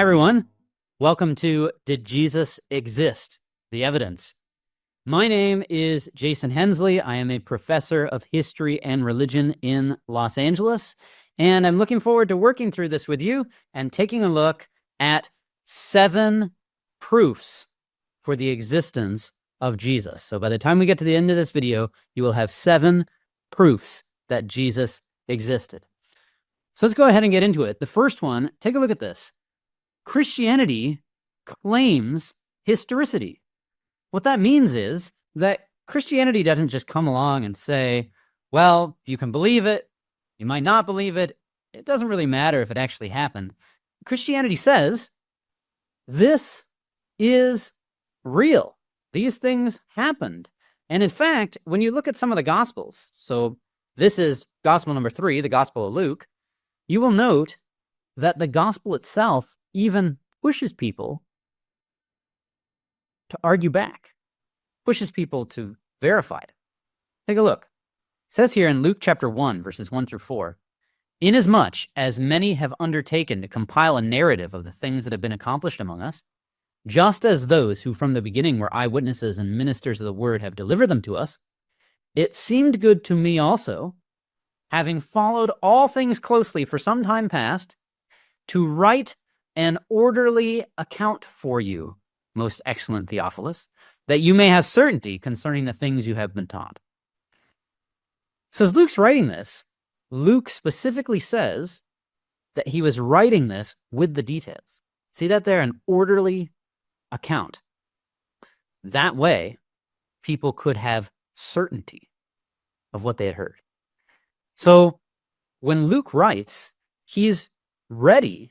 everyone. Welcome to Did Jesus Exist? The Evidence. My name is Jason Hensley. I am a professor of history and religion in Los Angeles, and I'm looking forward to working through this with you and taking a look at 7 proofs for the existence of Jesus. So by the time we get to the end of this video, you will have 7 proofs that Jesus existed. So let's go ahead and get into it. The first one, take a look at this. Christianity claims historicity. What that means is that Christianity doesn't just come along and say, well, you can believe it, you might not believe it, it doesn't really matter if it actually happened. Christianity says, this is real. These things happened. And in fact, when you look at some of the Gospels, so this is Gospel number 3, the Gospel of Luke, you will note that the Gospel itself even pushes people to argue back, pushes people to verify it. Take a look. It says here in Luke chapter 1, verses 1 through 4, "Inasmuch as many have undertaken to compile a narrative of the things that have been accomplished among us, just as those who from the beginning were eyewitnesses and ministers of the word have delivered them to us, it seemed good to me also, having followed all things closely for some time past, to write an orderly account for you, most excellent Theophilus, that you may have certainty concerning the things you have been taught." So as Luke's writing this, Luke specifically says that he was writing this with the details. See that there? An orderly account. That way, people could have certainty of what they had heard. So when Luke writes, he's ready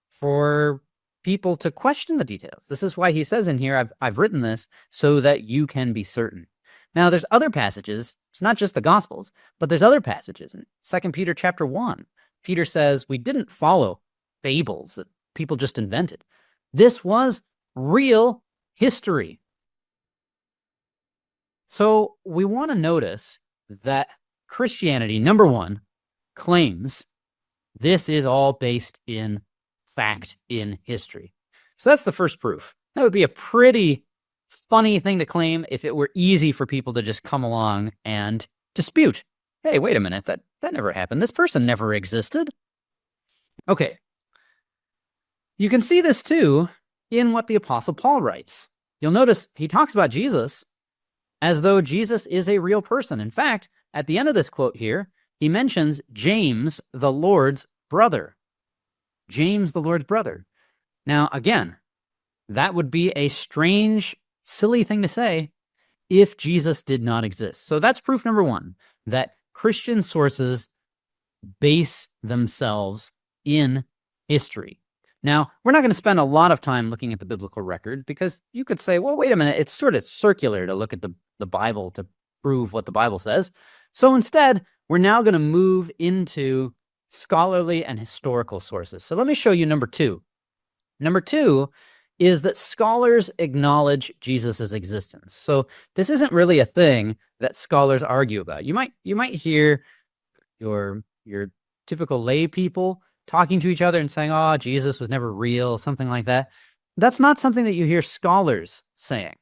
for people to question the details. This is why he says in here, I've written this so that you can be certain. Now, there's other passages. It's not just the Gospels, but there's other passages. In 2 Peter chapter 1, Peter says, we didn't follow fables that people just invented. This was real history. So we want to notice that Christianity, number 1, claims this is all based in fact, in history. So that's the first proof. That would be a pretty funny thing to claim if it were easy for people to just come along and dispute. Hey, wait a minute, that never happened. This person never existed. Okay. You can see this too in what the Apostle Paul writes. You'll notice he talks about Jesus as though Jesus is a real person. In fact, at the end of this quote here, he mentions James, the Lord's brother. James, the Lord's brother. Now, again, that would be a strange, silly thing to say if Jesus did not exist. So that's proof number 1, that Christian sources base themselves in history. Now, we're not going to spend a lot of time looking at the biblical record because you could say, well, wait a minute, it's sort of circular to look at the Bible to prove what the Bible says. So instead, we're now going to move into scholarly and historical sources. So let me show you number 2. Number 2 is that scholars acknowledge Jesus' existence. So this isn't really a thing that scholars argue about. You might hear your typical lay people talking to each other and saying, oh, Jesus was never real, something like that. That's not something that you hear scholars saying.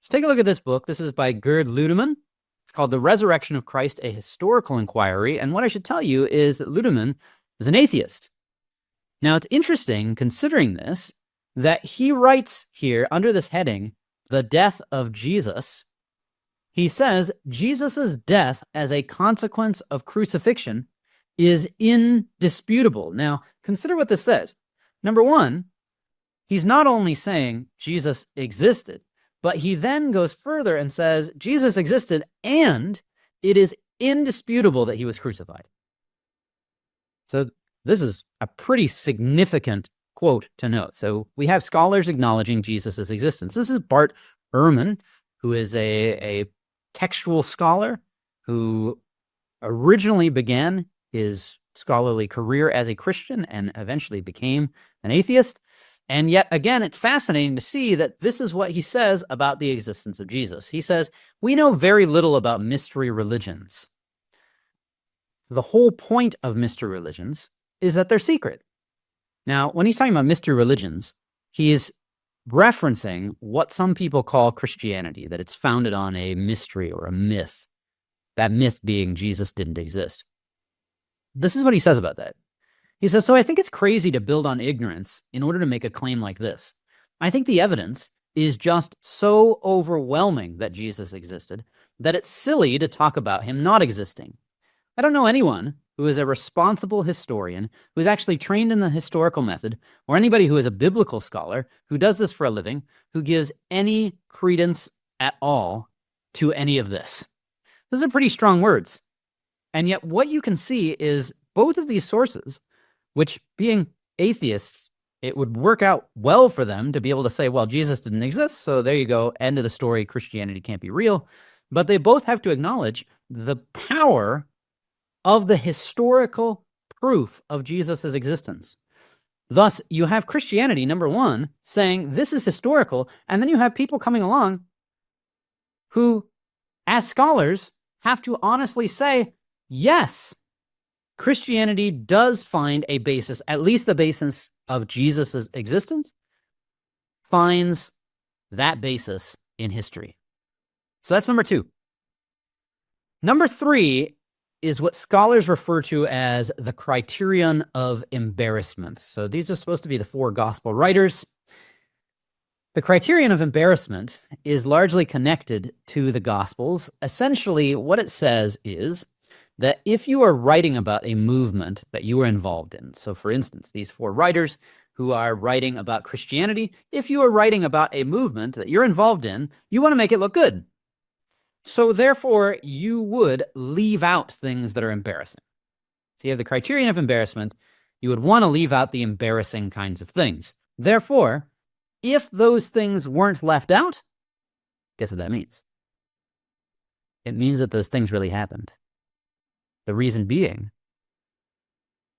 So take a look at this book. This is by Gerd Ludemann. It's called The Resurrection of Christ, a Historical Inquiry. And what I should tell you is that Ludemann was an atheist. Now, it's interesting, considering this, that he writes here under this heading, the death of Jesus. He says, Jesus' death as a consequence of crucifixion is indisputable. Now, consider what this says. Number 1, he's not only saying Jesus existed, but he then goes further and says, Jesus existed, and it is indisputable that he was crucified. So this is a pretty significant quote to note. So we have scholars acknowledging Jesus' existence. This is Bart Ehrman, who is a textual scholar who originally began his scholarly career as a Christian and eventually became an atheist. And yet, again, it's fascinating to see that this is what he says about the existence of Jesus. He says, we know very little about mystery religions. The whole point of mystery religions is that they're secret. Now, when he's talking about mystery religions, he is referencing what some people call Christianity, that it's founded on a mystery or a myth, that myth being Jesus didn't exist. This is what he says about that. He says, so I think it's crazy to build on ignorance in order to make a claim like this. I think the evidence is just so overwhelming that Jesus existed that it's silly to talk about him not existing. I don't know anyone who is a responsible historian, who is actually trained in the historical method, or anybody who is a biblical scholar, who does this for a living, who gives any credence at all to any of this. Those are pretty strong words. And yet what you can see is both of these sources, which being atheists, it would work out well for them to be able to say, well, Jesus didn't exist, so there you go, end of the story, Christianity can't be real. But they both have to acknowledge the power of the historical proof of Jesus' existence. Thus, you have Christianity, number one, saying this is historical, and then you have people coming along who, as scholars, have to honestly say, yes, Christianity does find a basis, at least the basis of Jesus' existence, finds that basis in history. So that's number two. Number three is what scholars refer to as the criterion of embarrassment. So these are supposed to be the four gospel writers. The criterion of embarrassment is largely connected to the Gospels. Essentially, what it says is that if you are writing about a movement that you were involved in, so for instance, these four writers who are writing about Christianity, if you are writing about a movement that you're involved in, you want to make it look good. So therefore, you would leave out things that are embarrassing. So you have the criterion of embarrassment. You would want to leave out the embarrassing kinds of things. Therefore, if those things weren't left out, guess what that means? It means that those things really happened. The reason being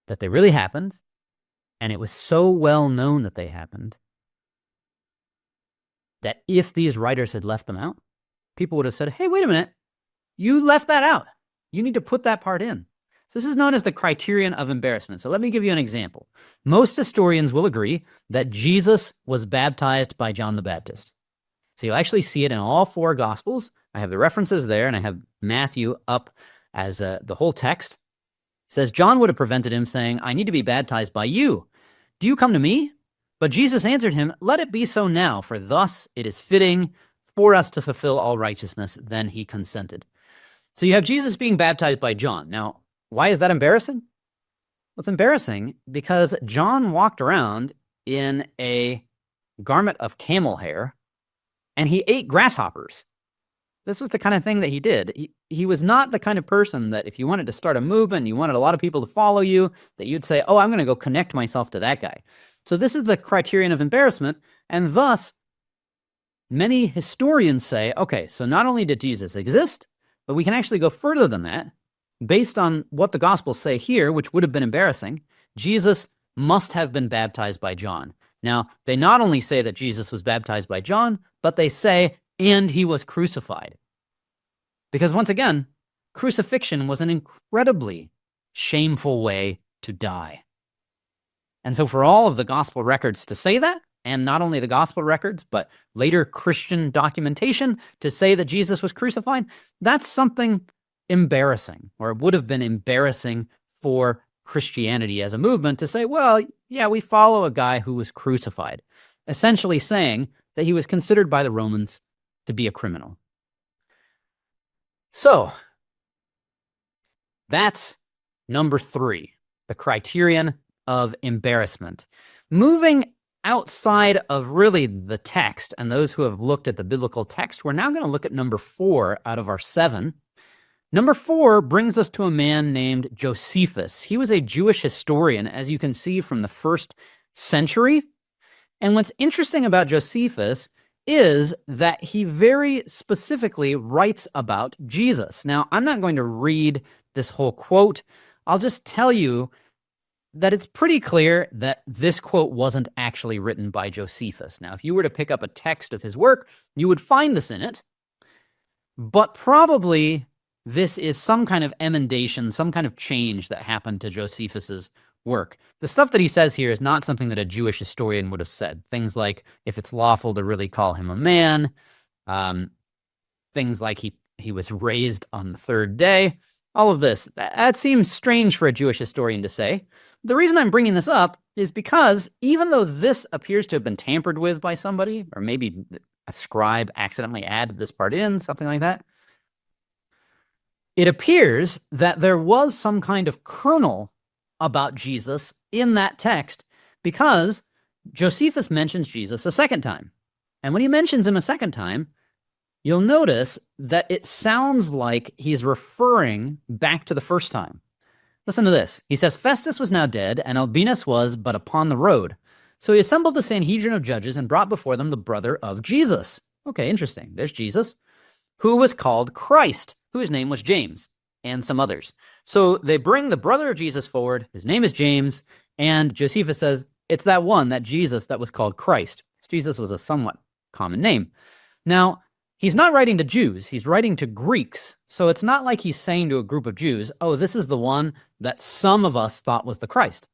that they really happened, and it was so well known that they happened, that if these writers had left them out, people would have said, hey, wait a minute, you left that out. You need to put that part in. So this is known as the criterion of embarrassment. So let me give you an example. Most historians will agree that Jesus was baptized by John the Baptist. So you'll actually see it in all four Gospels. I have the references there, and I have Matthew up as the whole text. It says, John would have prevented him, saying, I need to be baptized by you. Do you come to me? But Jesus answered him, let it be so now, for thus it is fitting for us to fulfill all righteousness. Then he consented. So you have Jesus being baptized by John. Now, why is that embarrassing? Well, it's embarrassing because John walked around in a garment of camel hair and he ate grasshoppers. This was the kind of thing that he did. He was not the kind of person that if you wanted to start a movement, you wanted a lot of people to follow you, that you'd say, oh, I'm going to go connect myself to that guy. So this is the criterion of embarrassment. And thus, many historians say, okay, so not only did Jesus exist, but we can actually go further than that. Based on what the Gospels say here, which would have been embarrassing, Jesus must have been baptized by John. Now, they not only say that Jesus was baptized by John, but they say, and he was crucified. Because once again, crucifixion was an incredibly shameful way to die. And so for all of the Gospel records to say that, and not only the Gospel records, but later Christian documentation to say that Jesus was crucified, that's something embarrassing, or it would have been embarrassing for Christianity as a movement to say, well, yeah, we follow a guy who was crucified, essentially saying that he was considered by the Romans to be a criminal. So that's number three, the criterion of embarrassment. Moving outside of really the text and those who have looked at the biblical text, we're now going to look at number four out of our seven. Number four brings us to a man named Josephus. He was a Jewish historian, as you can see from the 1st century. And what's interesting about Josephus is that he very specifically writes about Jesus. Now, I'm not going to read this whole quote. I'll just tell you that it's pretty clear that this quote wasn't actually written by Josephus. Now, if you were to pick up a text of his work, you would find this in it, but probably this is some kind of emendation, some kind of change that happened to Josephus's work. The stuff that he says here is not something that a Jewish historian would have said. Things like if it's lawful to really call him a man, things like he was raised on the third day, all of this. That seems strange for a Jewish historian to say. The reason I'm bringing this up is because even though this appears to have been tampered with by somebody, or maybe a scribe accidentally added this part in, something like that, it appears that there was some kind of kernel about Jesus in that text because Josephus mentions Jesus a second time. And when he mentions him a second time, you'll notice that it sounds like he's referring back to the first time. Listen to this. He says, Festus was now dead, and Albinus was but upon the road. So he assembled the Sanhedrin of judges and brought before them the brother of Jesus. Okay, interesting. There's Jesus, who was called Christ, whose name was James, and some others. So they bring the brother of Jesus forward. His name is James, and Josephus says, it's that one, that Jesus, that was called Christ. Jesus was a somewhat common name. Now, he's not writing to Jews. He's writing to Greeks. So it's not like he's saying to a group of Jews, oh, this is the one that some of us thought was the Christ.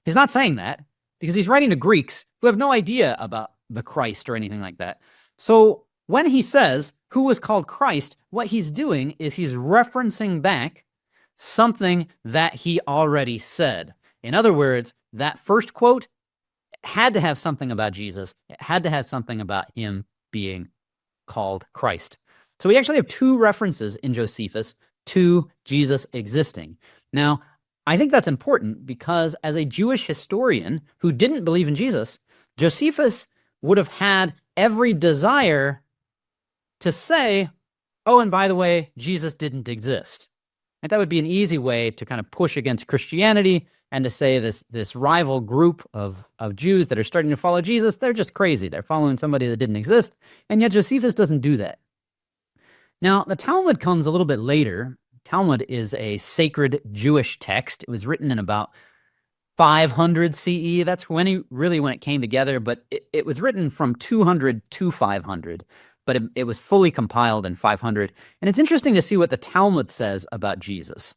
He's not saying that because he's writing to Greeks who have no idea about the Christ or anything like that. So when he says who was called Christ, what he's doing is he's referencing back something that he already said. In other words, that first quote had to have something about Jesus. It had to have something about him being called Christ. So we actually have two references in Josephus to Jesus existing. Now, I think that's important because as a Jewish historian who didn't believe in Jesus, Josephus would have had every desire to say, oh, and by the way, Jesus didn't exist. And that would be an easy way to kind of push against Christianity and to say this rival group of Jews that are starting to follow Jesus, they're just crazy. They're following somebody that didn't exist. And yet Josephus doesn't do that. Now, the Talmud comes a little bit later. Talmud is a sacred Jewish text. It was written in about 500 CE. That's when it came together, but it was written from 200 to 500. But it was fully compiled in 500. And it's interesting to see what the Talmud says about Jesus.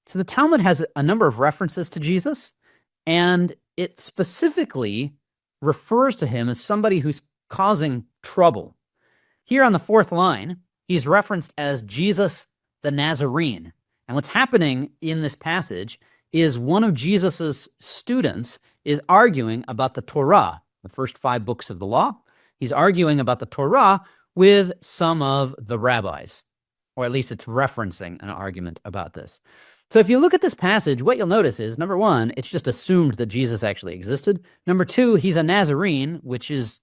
So the Talmud has a number of references to Jesus, and it specifically refers to him as somebody who's causing trouble. Here on the fourth line, he's referenced as Jesus the Nazarene. And what's happening in this passage is one of Jesus's students is arguing about the Torah, the first 5 books of the law. He's arguing about the Torah with some of the rabbis, or at least it's referencing an argument about this. So if you look at this passage, what you'll notice is, number one, it's just assumed that Jesus actually existed. Number two, he's a Nazarene, which is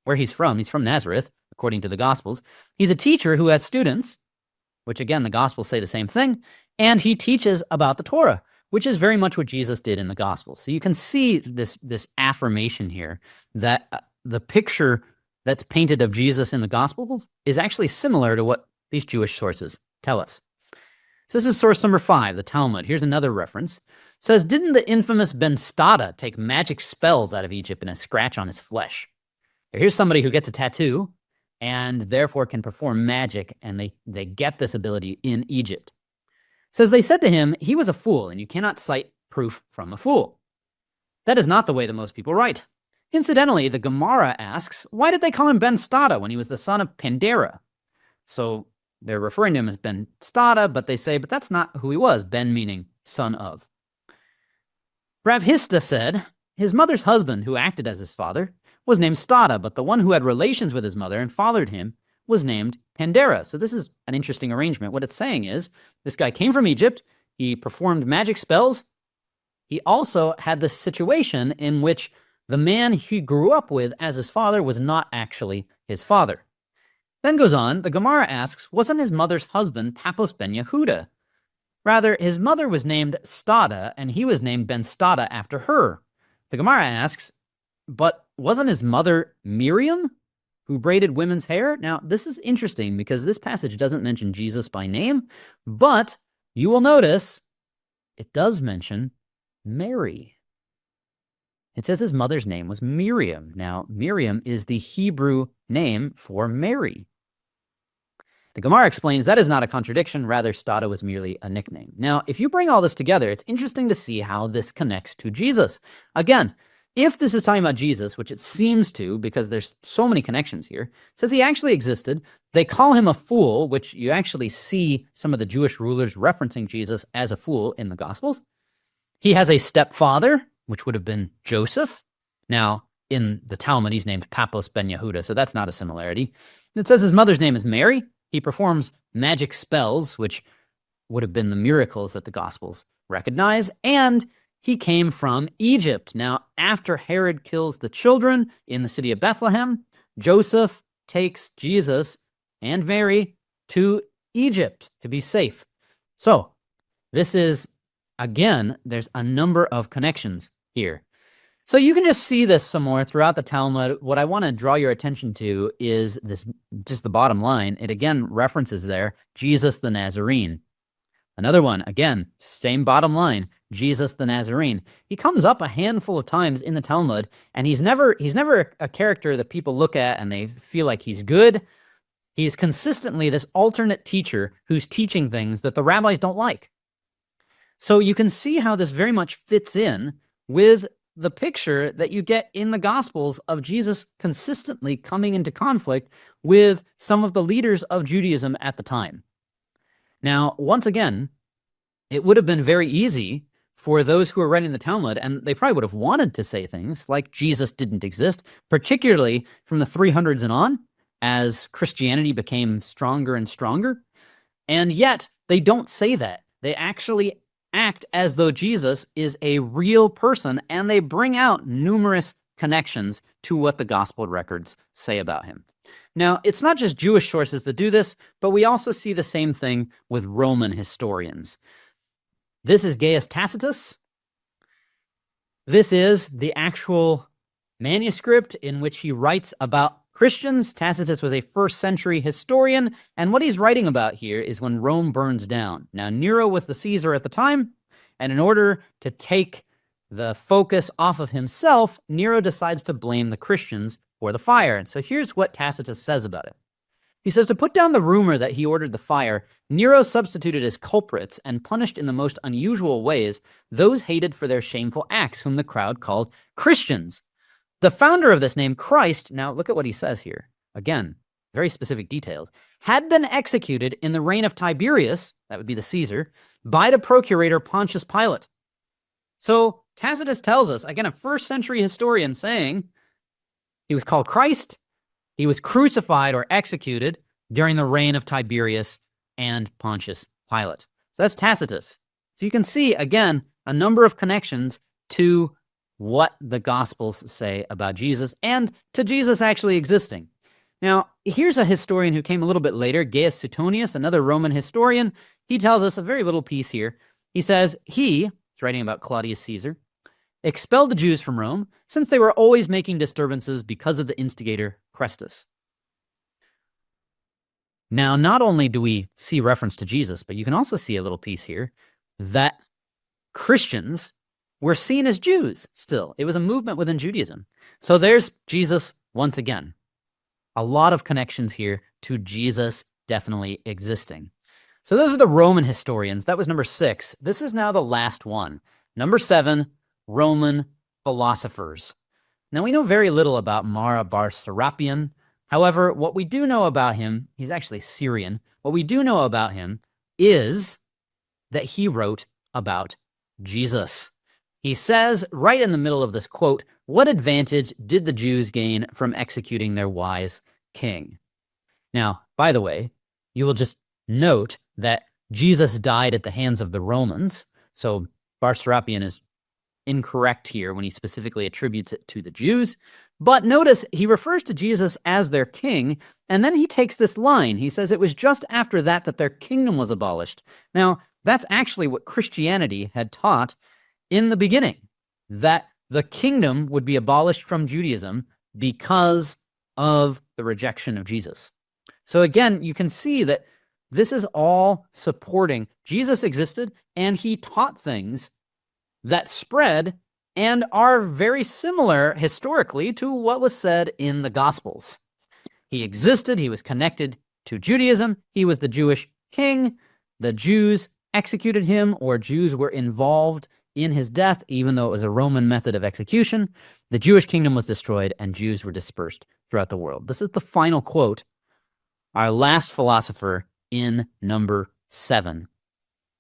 where he's from. He's from Nazareth, according to the Gospels. He's a teacher who has students, which again, the Gospels say the same thing, and he teaches about the Torah, which is very much what Jesus did in the Gospels. So you can see this affirmation here that the picture that's painted of Jesus in the Gospels is actually similar to what these Jewish sources tell us. So this is source number 5, the Talmud. Here's another reference. It says, didn't the infamous Ben Stada take magic spells out of Egypt in a scratch on his flesh? Here's somebody who gets a tattoo and therefore can perform magic, and they get this ability in Egypt. It says, they said to him, he was a fool, and you cannot cite proof from a fool. That is not the way that most people write. Incidentally, the Gemara asks, why did they call him Ben Stada when he was the son of Pandera? So they're referring to him as Ben Stada, but they say, but that's not who he was, Ben meaning son of. Rav Hista said, his mother's husband, who acted as his father, was named Stada, but the one who had relations with his mother and fathered him was named Pandera. So this is an interesting arrangement. What it's saying is, this guy came from Egypt, he performed magic spells, he also had this situation in which the man he grew up with as his father was not actually his father. Then goes on, the Gemara asks, wasn't his mother's husband Paphos ben Yehuda? Rather, his mother was named Stada, and he was named Ben Stada after her. The Gemara asks, but wasn't his mother Miriam, who braided women's hair? Now, this is interesting because this passage doesn't mention Jesus by name, but you will notice it does mention Mary. It says his mother's name was Miriam. Now, Miriam is the Hebrew name for Mary. The Gemara explains that is not a contradiction, rather Stada was merely a nickname. Now, if you bring all this together, it's interesting to see how this connects to Jesus. Again, if this is talking about Jesus, which it seems to, because there's so many connections here, it says he actually existed. They call him a fool, which you actually see some of the Jewish rulers referencing Jesus as a fool in the Gospels. He has a stepfather, which would have been Joseph. Now, in the Talmud, he's named Papos ben Yehuda, so that's not a similarity. It says his mother's name is Mary. He performs magic spells, which would have been the miracles that the Gospels recognize, and he came from Egypt. Now, after Herod kills the children in the city of Bethlehem, Joseph takes Jesus and Mary to Egypt to be safe. So, this is, again, there's a number of connections here. So you can just see this some more throughout the Talmud. What I want to draw your attention to is this, just the bottom line. It again references there, Jesus the Nazarene. Another one, again, same bottom line, Jesus the Nazarene. He comes up a handful of times in the Talmud, and he's never a character that people look at and they feel like he's good. He's consistently this alternate teacher who's teaching things that the rabbis don't like. So you can see how this very much fits in with the picture that you get in the Gospels of Jesus consistently coming into conflict with some of the leaders of Judaism at the time. Now, once again, it would have been very easy for those who were writing the Talmud, and they probably would have wanted to say things like Jesus didn't exist, particularly from the 300s and on, as Christianity became stronger and stronger. And yet, they don't say that. They actually act as though Jesus is a real person, and they bring out numerous connections to what the gospel records say about him. Now, it's not just Jewish sources that do this, but we also see the same thing with Roman historians. This is Gaius Tacitus. This is the actual manuscript in which he writes about Christians. Tacitus was a first-century historian, and what he's writing about here is when Rome burns down. Now, Nero was the Caesar at the time, and in order to take the focus off of himself, Nero decides to blame the Christians for the fire. And so here's what Tacitus says about it. He says, to put down the rumor that he ordered the fire, Nero substituted as culprits and punished in the most unusual ways those hated for their shameful acts, whom the crowd called Christians. The founder of this name, Christ, now look at what he says here. Again, very specific details, had been executed in the reign of Tiberius, that would be the Caesar, by the procurator Pontius Pilate. So Tacitus tells us, again, a first-century historian saying he was called Christ, he was crucified or executed during the reign of Tiberius and Pontius Pilate. So that's Tacitus. So you can see, again, a number of connections to what the Gospels say about Jesus and to Jesus actually existing. Now, here's a historian who came a little bit later, Gaius Suetonius, another Roman historian. He tells us a very little piece here. He says he's writing about Claudius Caesar, expelled the Jews from Rome since they were always making disturbances because of the instigator Chrestus. Now, not only do we see reference to Jesus, but you can also see a little piece here that Christians were seen as Jews still. It was a movement within Judaism. So there's Jesus once again. A lot of connections here to Jesus definitely existing. So those are the Roman historians. That was number 6. This is now the last one. Number 7, Roman philosophers. Now, we know very little about Mara bar Serapion. However, what we do know about him, he's actually Syrian. What we do know about him is that he wrote about Jesus. He says right in the middle of this quote, "What advantage did the Jews gain from executing their wise king?" Now, by the way, you will just note that Jesus died at the hands of the Romans. So Bar Serapion is incorrect here when he specifically attributes it to the Jews. But notice he refers to Jesus as their king, and then he takes this line. He says it was just after that that their kingdom was abolished. Now, that's actually what Christianity had taught in the beginning, that the kingdom would be abolished from Judaism because of the rejection of Jesus. So again, you can see that this is all supporting Jesus existed, and he taught things that spread and are very similar historically to what was said in the Gospels. He existed, he was connected to Judaism. He was the Jewish king. The Jews executed him, or Jews were involved in his death, even though it was a Roman method of execution. The Jewish kingdom was destroyed and Jews were dispersed throughout the world. This is the final quote, our last philosopher in number 7,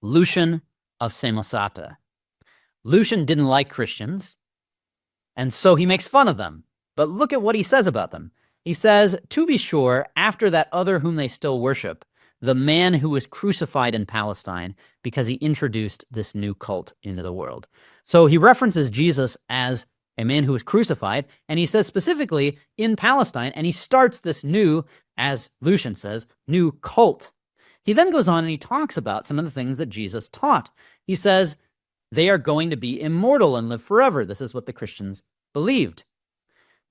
Lucian of Samosata. Lucian didn't like Christians, and so he makes fun of them. But look at what he says about them. He says, to be sure, after that other whom they still worship, the man who was crucified in Palestine, because he introduced this new cult into the world. So he references Jesus as a man who was crucified, and he says specifically in Palestine, and he starts this new, as Lucian says, new cult. He then goes on and he talks about some of the things that Jesus taught. He says they are going to be immortal and live forever. This is what the Christians believed.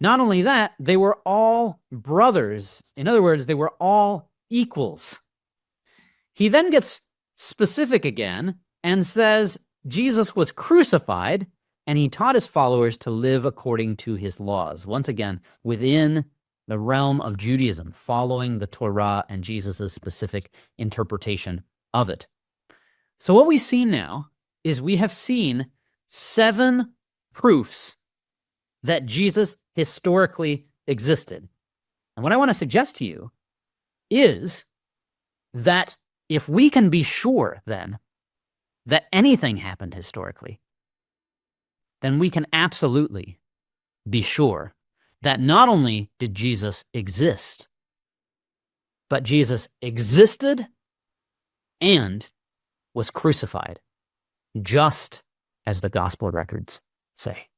Not only that, they were all brothers. In other words, they were all equals. He then gets specific again and says Jesus was crucified and he taught his followers to live according to his laws. Once again, within the realm of Judaism, following the Torah and Jesus' specific interpretation of it. So what we see now is we have seen 7 proofs that Jesus historically existed. And what I want to suggest to you is that if we can be sure then that anything happened historically, then we can absolutely be sure that not only did Jesus exist, but Jesus existed and was crucified, just as the gospel records say.